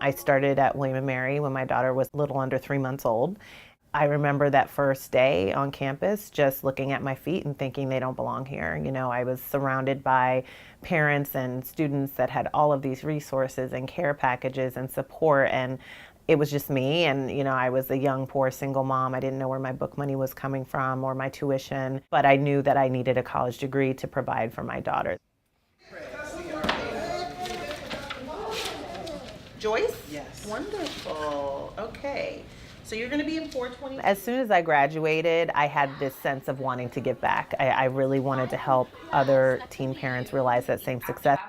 I started at William & Mary when my daughter was a little under 3 months old. I remember that first day on campus just looking at my feet and thinking they don't belong here. You know, I was surrounded by parents and students that had all of these resources and care packages and support, and it was just me. And you know, I was a young, poor single mom. I didn't know where my book money was coming from or my tuition, but I knew that I needed a college degree to provide for my daughter. Joyce? Yes. Wonderful. Okay. So you're going to be in 420. As soon as I graduated, I had this sense of wanting to give back. I really wanted to help other teen parents realize that same success.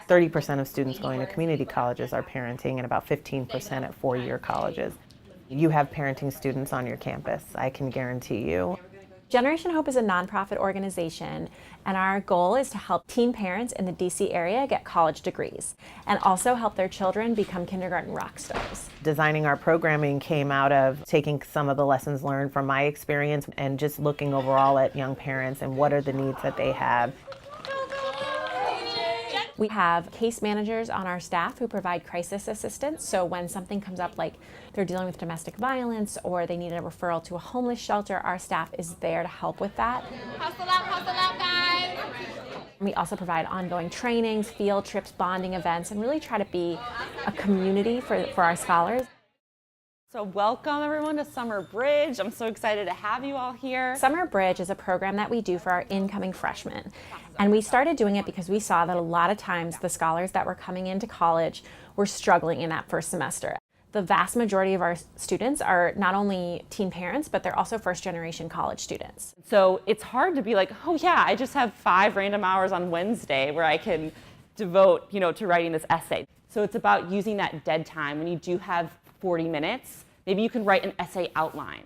30% of students going to community colleges are parenting, and about 15% at four-year colleges. You have parenting students on your campus, I can guarantee you. Generation Hope is a nonprofit organization, and our goal is to help teen parents in the DC area get college degrees and also help their children become kindergarten rock stars. Designing our programming came out of taking some of the lessons learned from my experience and just looking overall at young parents and what are the needs that they have. We have case managers on our staff who provide crisis assistance. So when something comes up like they're dealing with domestic violence or they need a referral to a homeless shelter, our staff is there to help with that. Hustle out, guys! We also provide ongoing trainings, field trips, bonding events, and really try to be a community for our scholars. So welcome everyone to Summer Bridge. I'm so excited to have you all here. Summer Bridge is a program that we do for our incoming freshmen. And we started doing it because we saw that a lot of times the scholars that were coming into college were struggling in that first semester. The vast majority of our students are not only teen parents, but they're also first-generation college students. So it's hard to be like, oh yeah, I just have 5 random hours on Wednesday where I can devote, to writing this essay. So it's about using that dead time when you do have 40 minutes. Maybe you can write an essay outline.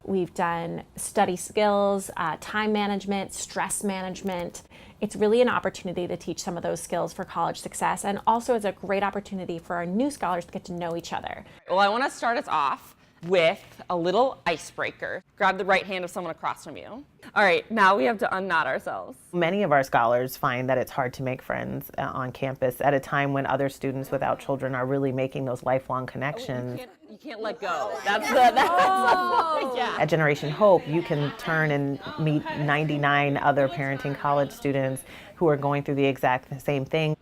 We've done study skills, time management, stress management. It's really an opportunity to teach some of those skills for college success, and also it's a great opportunity for our new scholars to get to know each other. Well, I want to start us off with a little icebreaker. Grab the right hand of someone across from you. All right, now we have to unknot ourselves. Many of our scholars find that it's hard to make friends on campus at a time when other students without children are really making those lifelong connections. You can't let go. That's yeah. At Generation Hope, you can turn and meet 99 other parenting college students who are going through the exact same thing.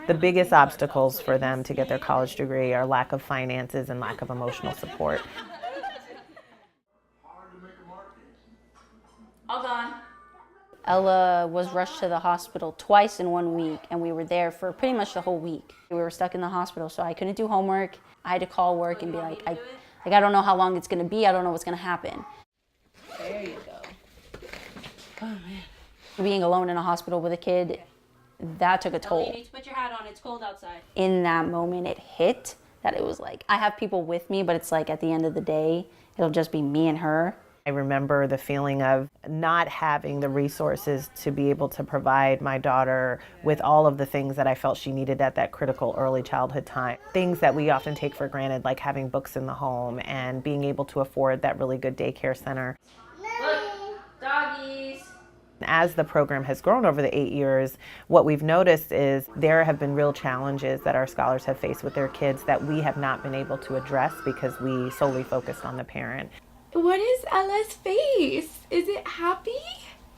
The biggest obstacles for them to get their college degree are lack of finances and lack of emotional support. All gone. Ella was rushed to the hospital twice in 1 week, and we were there for pretty much the whole week. We were stuck in the hospital, so I couldn't do homework. I had to call work and be like, I don't know how long it's gonna be. I don't know what's gonna happen. There you go. Oh man. Being alone in a hospital with a kid, that took a toll. You need to put your hat on. It's cold outside. In that moment, it hit that it was like, I have people with me, but it's like at the end of the day, it'll just be me and her. I remember the feeling of not having the resources to be able to provide my daughter with all of the things that I felt she needed at that critical early childhood time. Things that we often take for granted, like having books in the home and being able to afford that really good daycare center. Look, doggies. As the program has grown over the 8 years, what we've noticed is there have been real challenges that our scholars have faced with their kids that we have not been able to address because we solely focused on the parent. What is Ella's face? Is it happy?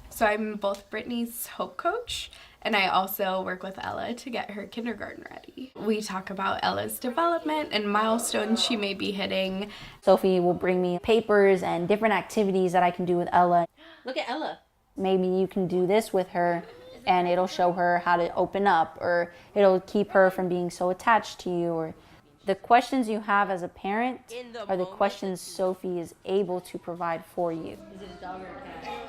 So I'm both Brittany's Hope coach, and I also work with Ella to get her kindergarten ready. We talk about Ella's development and milestones she may be hitting. Sophie will bring me papers and different activities that I can do with Ella. Look at Ella. Maybe you can do this with her and it'll show her how to open up, or it'll keep her from being so attached to you. Or the questions you have as a parent are the questions Sophie is able to provide for you. Is it a dog or a cat?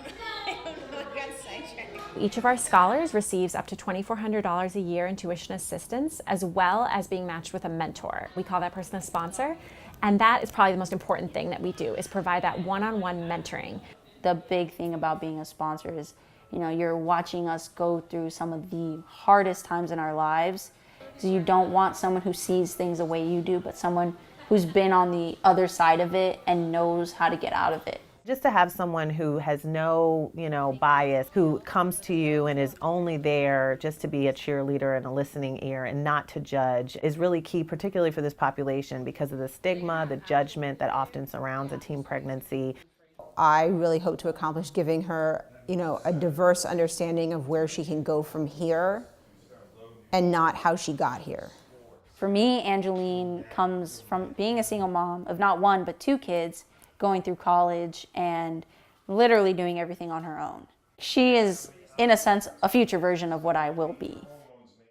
Each of our scholars receives up to $2,400 a year in tuition assistance, as well as being matched with a mentor. We call that person a sponsor, and that is probably the most important thing that we do, is provide that one-on-one mentoring. The big thing about being a sponsor is, you're watching us go through some of the hardest times in our lives. So you don't want someone who sees things the way you do, but someone who's been on the other side of it and knows how to get out of it. Just to have someone who has no, bias, who comes to you and is only there just to be a cheerleader and a listening ear and not to judge is really key, particularly for this population because of the stigma, the judgment that often surrounds a teen pregnancy. I really hope to accomplish giving her, a diverse understanding of where she can go from here and not how she got here. For me, Angeline comes from being a single mom of not one, but 2 kids, going through college and literally doing everything on her own. She is, in a sense, a future version of what I will be.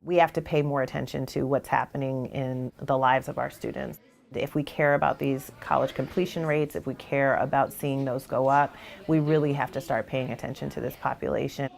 We have to pay more attention to what's happening in the lives of our students. If we care about these college completion rates, if we care about seeing those go up, we really have to start paying attention to this population.